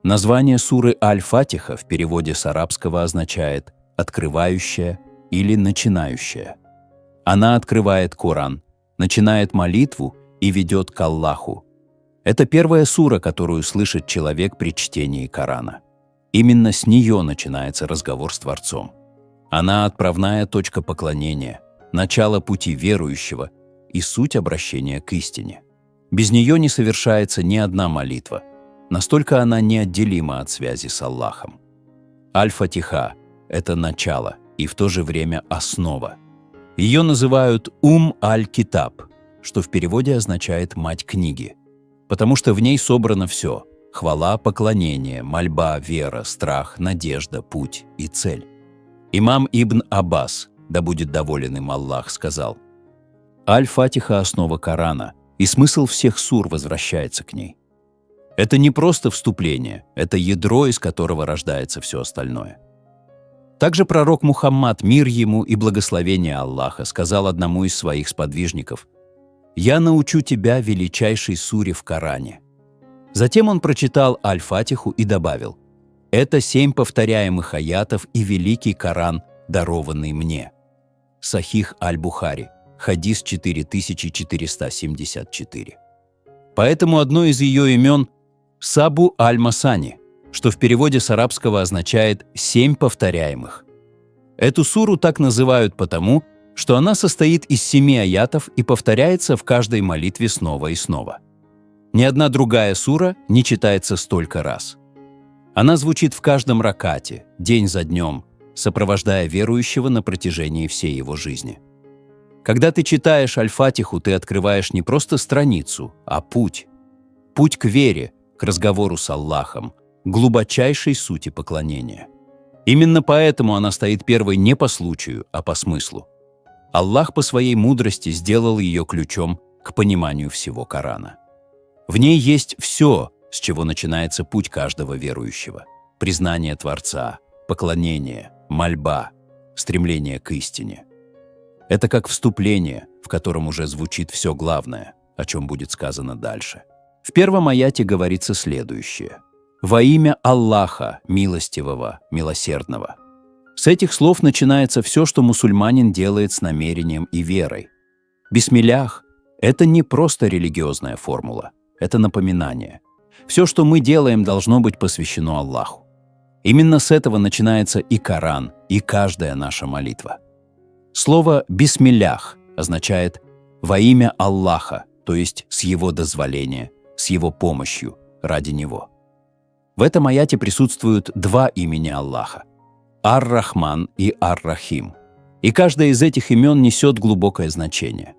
Название суры Аль-Фатиха в переводе с арабского означает «открывающая» или «начинающая». Она открывает Коран, начинает молитву и ведет к Аллаху. Это первая сура, которую слышит человек при чтении Корана. Именно с нее начинается разговор с Творцом. Она отправная точка поклонения, начало пути верующего и суть обращения к истине. Без нее не совершается ни одна молитва. Настолько она неотделима от связи с Аллахом. Аль-Фатиха – это начало и в то же время основа. Ее называют Аль-Китаб, что в переводе означает «мать книги», потому что в ней собрано все – хвала, поклонение, мольба, вера, страх, надежда, путь и цель. Имам Ибн Аббас, да будет доволен им Аллах, сказал: «Аль-Фатиха – основа Корана, и смысл всех сур возвращается к ней. Это не просто вступление, это ядро, из которого рождается все остальное». Также пророк Мухаммад, мир ему и благословение Аллаха, сказал одному из своих сподвижников: «Я научу тебя величайшей суре в Коране». Затем он прочитал Аль-Фатиху и добавил: «Это 7 повторяемых аятов и великий Коран, дарованный мне». Сахих Аль-Бухари, хадис 4474. Поэтому одно из ее имен – Сабу Аль-Масани, что в переводе с арабского означает «7 повторяемых». Эту суру так называют потому, что она состоит из 7 аятов и повторяется в каждой молитве снова и снова. Ни одна другая сура не читается столько раз. Она звучит в каждом ракате, день за днем, сопровождая верующего на протяжении всей его жизни. Когда ты читаешь Аль-Фатиху, ты открываешь не просто страницу, а путь. Путь к вере, к разговору с Аллахом, к глубочайшей сути поклонения. Именно поэтому она стоит первой не по случаю, а по смыслу. Аллах по своей мудрости сделал ее ключом к пониманию всего Корана. В ней есть все, с чего начинается путь каждого верующего: признание Творца, поклонение, мольба, стремление к истине. Это как вступление, в котором уже звучит все главное, о чем будет сказано дальше. В первом аяте говорится следующее: «Во имя Аллаха, милостивого, милосердного». С этих слов начинается все, что мусульманин делает с намерением и верой. Бисмиллях – это не просто религиозная формула, это напоминание. Все, что мы делаем, должно быть посвящено Аллаху. Именно с этого начинается и Коран, и каждая наша молитва. Слово «бисмиллях» означает «во имя Аллаха», то есть с Его дозволения, с Его помощью, ради Него. В этом аяте присутствуют 2 имени Аллаха – Ар-Рахман и Ар-Рахим. И каждое из этих имен несет глубокое значение.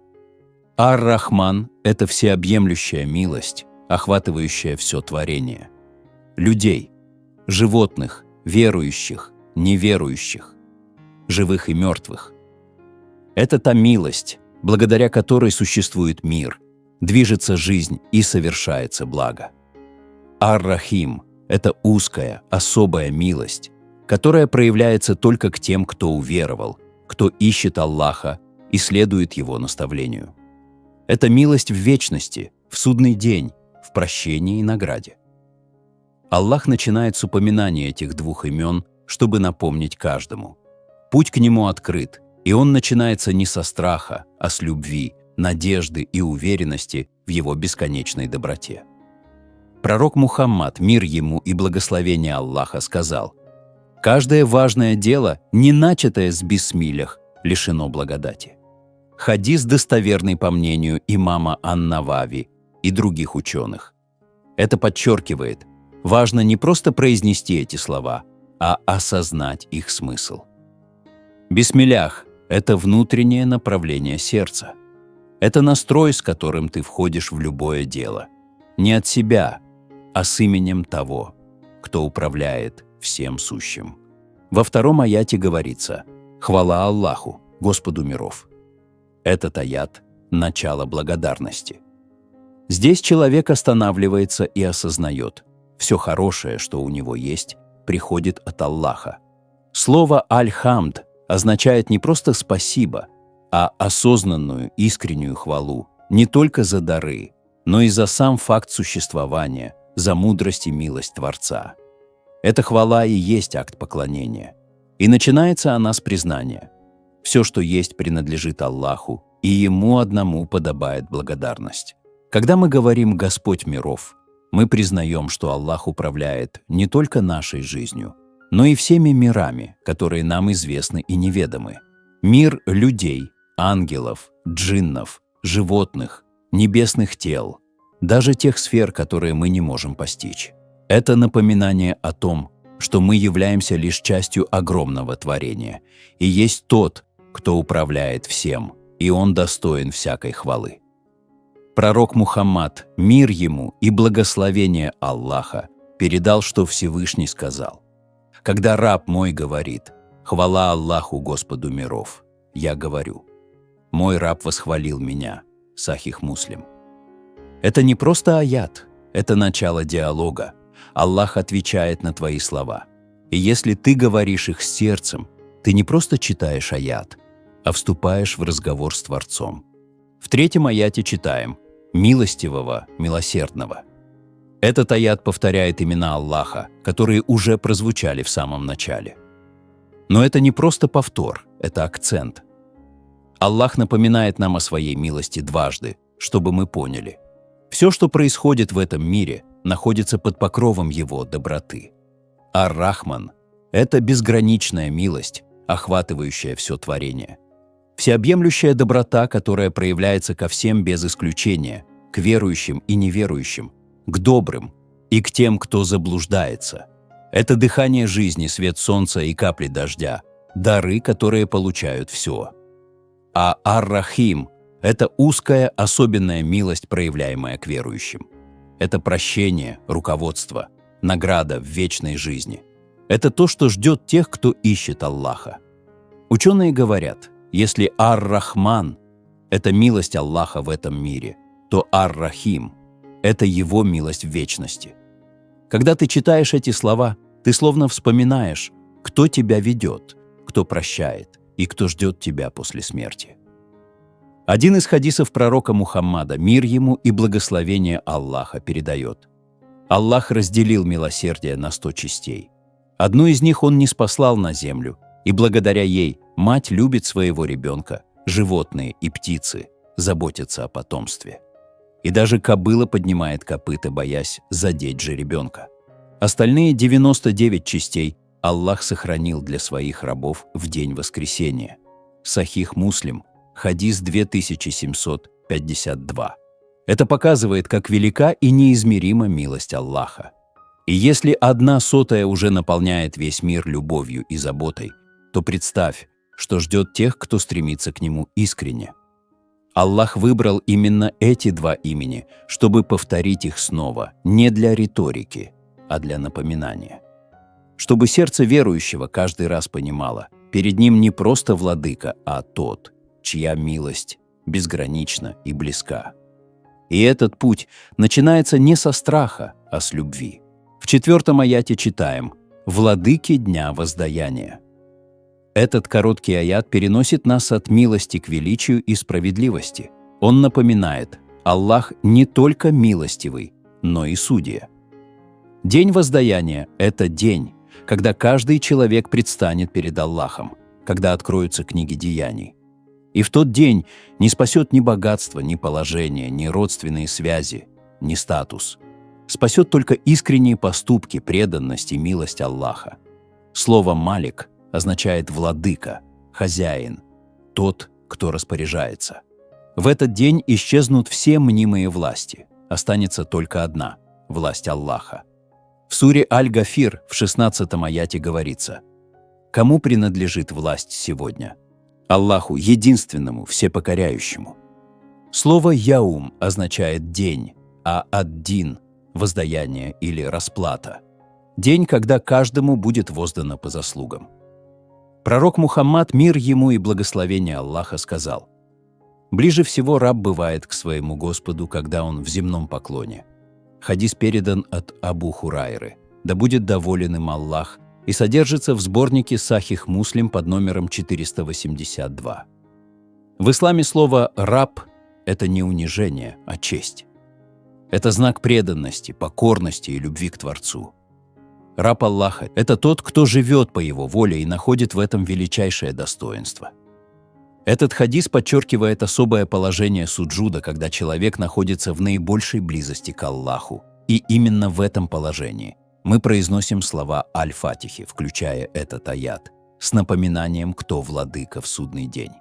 Ар-Рахман – это всеобъемлющая милость, охватывающая все творение. Людей, животных, верующих, неверующих, живых и мертвых. Это та милость, благодаря которой существует мир, движется жизнь и совершается благо. Ар-Рахим – это узкая, особая милость, которая проявляется только к тем, кто уверовал, кто ищет Аллаха и следует Его наставлению. Это милость в вечности, в судный день, в прощении и награде. Аллах начинает с упоминания этих 2 имен, чтобы напомнить каждому. Путь к Нему открыт, и он начинается не со страха, а с любви, надежды и уверенности в Его бесконечной доброте. Пророк Мухаммад, мир ему и благословение Аллаха, сказал: «Каждое важное дело, не начатое с бисмиллях, лишено благодати». Хадис достоверный по мнению имама Ан-Навави и других ученых. Это подчеркивает, важно не просто произнести эти слова, а осознать их смысл. Бисмиллях – это внутреннее направление сердца. Это настрой, с которым ты входишь в любое дело. Не от себя, а с именем того, кто управляет всем сущим. Во 2 аяте говорится: «Хвала Аллаху, Господу миров». Этот аят – начало благодарности. Здесь человек останавливается и осознает, все хорошее, что у него есть, приходит от Аллаха. Слово «аль-хамд» означает не просто «спасибо», а осознанную, искреннюю хвалу не только за дары, но и за сам факт существования, за мудрость и милость Творца. Эта хвала и есть акт поклонения. И начинается она с признания. Все, что есть, принадлежит Аллаху, и Ему одному подобает благодарность. Когда мы говорим «Господь миров», мы признаем, что Аллах управляет не только нашей жизнью, но и всеми мирами, которые нам известны и неведомы. Мир людей, ангелов, джиннов, животных, небесных тел, даже тех сфер, которые мы не можем постичь. Это напоминание о том, что мы являемся лишь частью огромного творения, и есть Тот, кто управляет всем, и Он достоин всякой хвалы. Пророк Мухаммад, мир ему и благословение Аллаха, передал, что Всевышний сказал: «Когда раб мой говорит: хвала Аллаху Господу миров, я говорю: мой раб восхвалил меня». Сахих Муслим. Это не просто аят, это начало диалога. Аллах отвечает на твои слова. И если ты говоришь их с сердцем, ты не просто читаешь аят, а вступаешь в разговор с Творцом. В 3-м аяте читаем: «Милостивого, милосердного». Этот аят повторяет имена Аллаха, которые уже прозвучали в самом начале. Но это не просто повтор, это акцент. Аллах напоминает нам о своей милости дважды, чтобы мы поняли. Все, что происходит в этом мире, находится под покровом Его доброты. Ар-Рахман – это безграничная милость, охватывающая все творение. Всеобъемлющая доброта, которая проявляется ко всем без исключения, к верующим и неверующим, к добрым и к тем, кто заблуждается. Это дыхание жизни, свет солнца и капли дождя, дары, которые получают все. А Ар-Рахим – это узкая, особенная милость, проявляемая к верующим. Это прощение, руководство, награда в вечной жизни. Это то, что ждет тех, кто ищет Аллаха. Ученые говорят, если Ар-Рахман – это милость Аллаха в этом мире, то Ар-Рахим – это Его милость в вечности. Когда ты читаешь эти слова, ты словно вспоминаешь, кто тебя ведет, кто прощает и кто ждет тебя после смерти. Один из хадисов пророка Мухаммада, мир ему и благословение Аллаха, передает: Аллах разделил милосердие на 100 частей. Одну из них Он ниспослал на землю, и благодаря ей мать любит своего ребенка, животные и птицы заботятся о потомстве. И даже кобыла поднимает копыта, боясь задеть же ребенка. Остальные 99 частей Аллах сохранил для своих рабов в день воскресения. Сахих Муслим, хадис 2752. Это показывает, как велика и неизмерима милость Аллаха. И если 1/100 уже наполняет весь мир любовью и заботой, то представь, что ждет тех, кто стремится к Нему искренне. Аллах выбрал именно эти 2 имени, чтобы повторить их снова, не для риторики, а для напоминания. Чтобы сердце верующего каждый раз понимало, перед ним не просто владыка, а тот, чья милость безгранична и близка. И этот путь начинается не со страха, а с любви. В 4-м аяте читаем: «Владыки дня воздаяния». Этот короткий аят переносит нас от милости к величию и справедливости. Он напоминает: Аллах не только милостивый, но и судья. День воздаяния – это день, когда каждый человек предстанет перед Аллахом, когда откроются книги деяний. И в тот день не спасет ни богатство, ни положение, ни родственные связи, ни статус. Спасет только искренние поступки, преданность и милость Аллаха. Слово «малик» означает «владыка», «хозяин», «тот, кто распоряжается». В этот день исчезнут все мнимые власти, останется только одна – власть Аллаха. В суре Аль-Гафир в 16-м аяте говорится: «Кому принадлежит власть сегодня? Аллаху, единственному, всепокоряющему». Слово «яум» означает «день», а «ад-дин» – воздаяние или расплата. День, когда каждому будет воздано по заслугам. Пророк Мухаммад, мир ему и благословение Аллаха, сказал: «Ближе всего раб бывает к своему Господу, когда он в земном поклоне». Хадис передан от Абу Хурайры, да будет доволен им Аллах, и содержится в сборнике Сахих Муслим под номером 482. В исламе слово «раб» – это не унижение, а честь. Это знак преданности, покорности и любви к Творцу. Раб Аллаха – это тот, кто живет по Его воле и находит в этом величайшее достоинство. Этот хадис подчеркивает особое положение суджуда, когда человек находится в наибольшей близости к Аллаху. И именно в этом положении мы произносим слова Аль-Фатихи, включая этот аят, с напоминанием, кто владыка в судный день.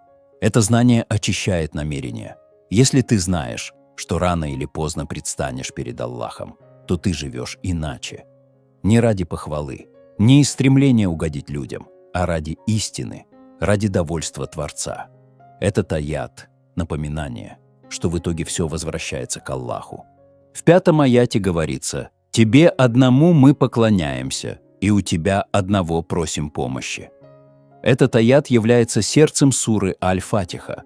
Это знание очищает намерения. Если ты знаешь, что рано или поздно предстанешь перед Аллахом, то ты живешь иначе. Не ради похвалы, не из стремления угодить людям, а ради истины, ради довольства Творца. Этот аят – напоминание, что в итоге все возвращается к Аллаху. В 5-м аяте говорится: «Тебе одному мы поклоняемся, и у тебя одного просим помощи». Этот аят является сердцем суры Аль-Фатиха.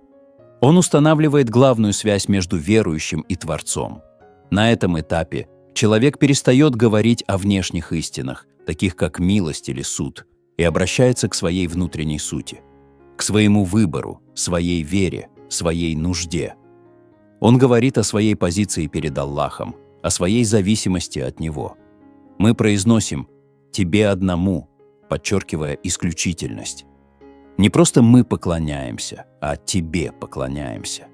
Он устанавливает главную связь между верующим и Творцом. На этом этапе человек перестает говорить о внешних истинах, таких как милость или суд, и обращается к своей внутренней сути, к своему выбору, своей вере, своей нужде. Он говорит о своей позиции перед Аллахом, о своей зависимости от Него. Мы произносим «тебе одному», подчеркивая исключительность. Не просто мы поклоняемся, а тебе поклоняемся.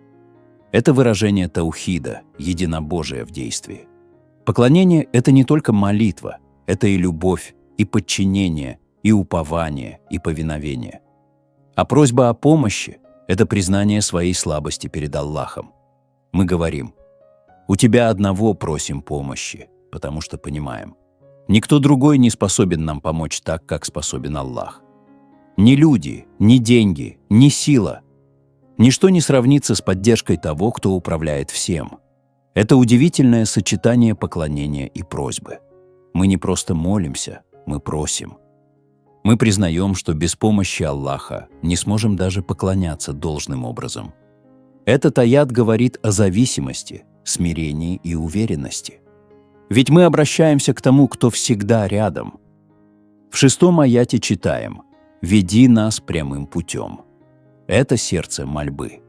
Это выражение таухида, единобожия в действии. Поклонение – это не только молитва, это и любовь, и подчинение, и упование, и повиновение. А просьба о помощи – это признание своей слабости перед Аллахом. Мы говорим: «У тебя одного просим помощи», потому что понимаем, никто другой не способен нам помочь так, как способен Аллах. Ни люди, ни деньги, ни сила. Ничто не сравнится с поддержкой того, кто управляет всем. Это удивительное сочетание поклонения и просьбы. Мы не просто молимся, мы просим. Мы признаем, что без помощи Аллаха не сможем даже поклоняться должным образом. Этот аят говорит о зависимости, смирении и уверенности. Ведь мы обращаемся к тому, кто всегда рядом. В 6-м аяте читаем: «Веди нас прямым путем». Это сердце мольбы.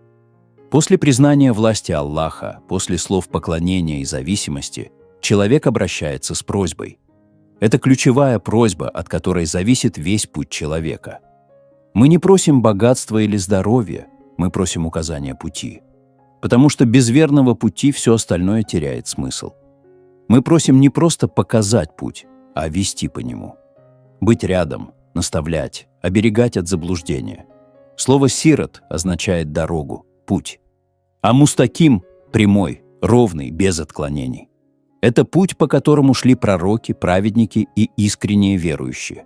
После признания власти Аллаха, после слов поклонения и зависимости, человек обращается с просьбой. Это ключевая просьба, от которой зависит весь путь человека. Мы не просим богатства или здоровья, мы просим указания пути. Потому что без верного пути все остальное теряет смысл. Мы просим не просто показать путь, а вести по нему. Быть рядом, наставлять, оберегать от заблуждения. Слово «сирот» означает дорогу, путь. А мустаким – прямой, ровный, без отклонений. Это путь, по которому шли пророки, праведники и искренние верующие.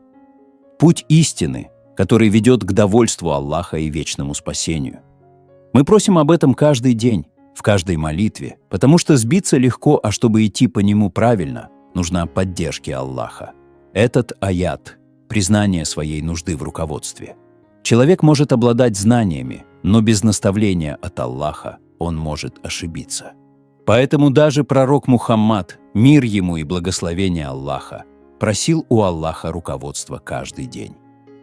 Путь истины, который ведет к довольству Аллаха и вечному спасению. Мы просим об этом каждый день, в каждой молитве, потому что сбиться легко, а чтобы идти по нему правильно, нужна поддержка Аллаха. Этот аят – признание своей нужды в руководстве. Человек может обладать знаниями, но без наставления от Аллаха он может ошибиться. Поэтому даже пророк Мухаммад, мир ему и благословение Аллаха, просил у Аллаха руководства каждый день.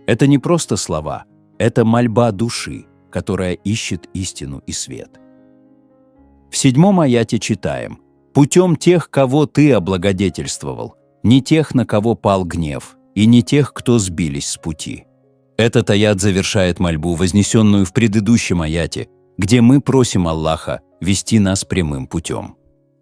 Это не просто слова, это мольба души, которая ищет истину и свет. В 7-м аяте читаем: «Путем тех, кого ты облагодетельствовал, не тех, на кого пал гнев, и не тех, кто сбились с пути». Этот аят завершает мольбу, вознесенную в предыдущем аяте, где мы просим Аллаха вести нас прямым путем.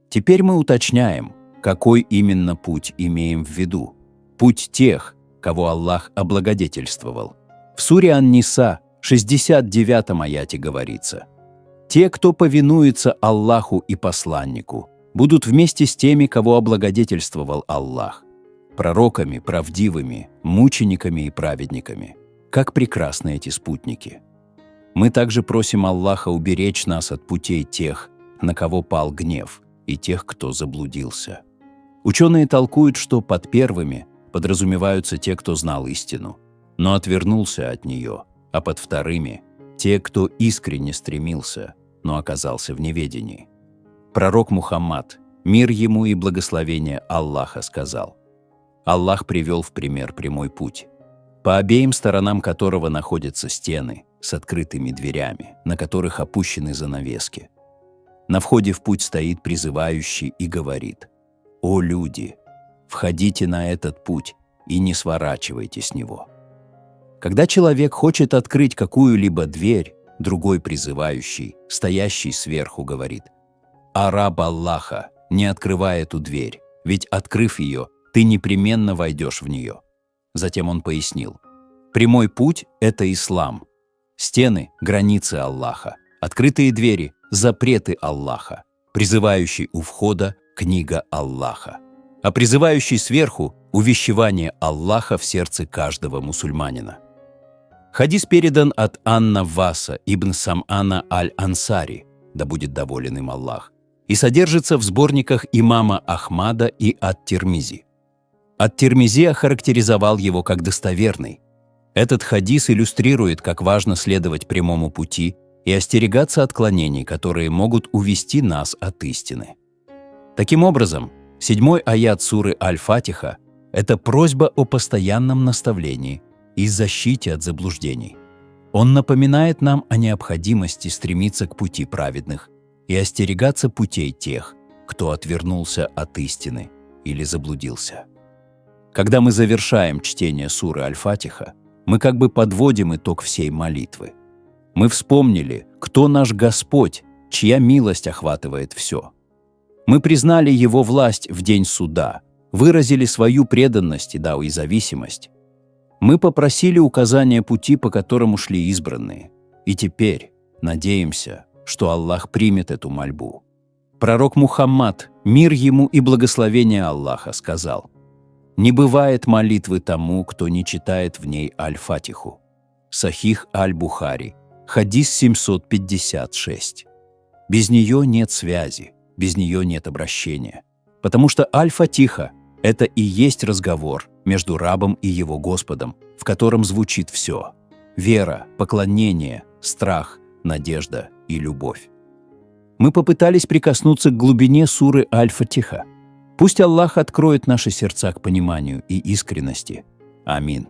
Теперь мы уточняем, какой именно путь имеем в виду. Путь тех, кого Аллах облагодетельствовал. В суре Ан-Ниса, 69-м аяте говорится: «Те, кто повинуется Аллаху и посланнику, будут вместе с теми, кого облагодетельствовал Аллах, пророками, правдивыми, мучениками и праведниками». Как прекрасны эти спутники! Мы также просим Аллаха уберечь нас от путей тех, на кого пал гнев, и тех, кто заблудился. Ученые толкуют, что под первыми подразумеваются те, кто знал истину, но отвернулся от нее, а под вторыми – те, кто искренне стремился, но оказался в неведении. Пророк Мухаммад, мир ему и благословение Аллаха, сказал: «Аллах привел в пример прямой путь, по обеим сторонам которого находятся стены с открытыми дверями, на которых опущены занавески. На входе в путь стоит призывающий и говорит: «О люди, входите на этот путь и не сворачивайте с него». Когда человек хочет открыть какую-либо дверь, другой призывающий, стоящий сверху, говорит: «А раб Аллаха, не открывай эту дверь, ведь, открыв ее, ты непременно войдешь в нее». Затем он пояснил: прямой путь – это ислам. Стены – границы Аллаха, открытые двери – запреты Аллаха, призывающий у входа – книга Аллаха, а призывающий сверху – увещевание Аллаха в сердце каждого мусульманина. Хадис передан от Ан-Навваса ибн Сам'ана аль-Ансари, да будет доволен им Аллах, и содержится в сборниках имама Ахмада и ат-Тирмизи. Ат-Тирмизи охарактеризовал его как достоверный. Этот хадис иллюстрирует, как важно следовать прямому пути и остерегаться отклонений, которые могут увести нас от истины. Таким образом, 7-й аят суры Аль-Фатиха – это просьба о постоянном наставлении и защите от заблуждений. Он напоминает нам о необходимости стремиться к пути праведных и остерегаться путей тех, кто отвернулся от истины или заблудился. Когда мы завершаем чтение суры Аль-Фатиха, мы как бы подводим итог всей молитвы. Мы вспомнили, кто наш Господь, чья милость охватывает все. Мы признали Его власть в день суда, выразили свою преданность и зависимость. Мы попросили указания пути, по которому шли избранные, и теперь надеемся, что Аллах примет эту мольбу. Пророк Мухаммад, мир ему и благословение Аллаха, сказал: «Не бывает молитвы тому, кто не читает в ней Аль-Фатиху». Сахих Аль-Бухари, хадис 756. Без нее нет связи, без нее нет обращения, потому что Аль-Фатиха – это и есть разговор между рабом и его Господом, в котором звучит все – вера, поклонение, страх, надежда и любовь. Мы попытались прикоснуться к глубине суры Аль-Фатиха. Пусть Аллах откроет наши сердца к пониманию и искренности. Амин.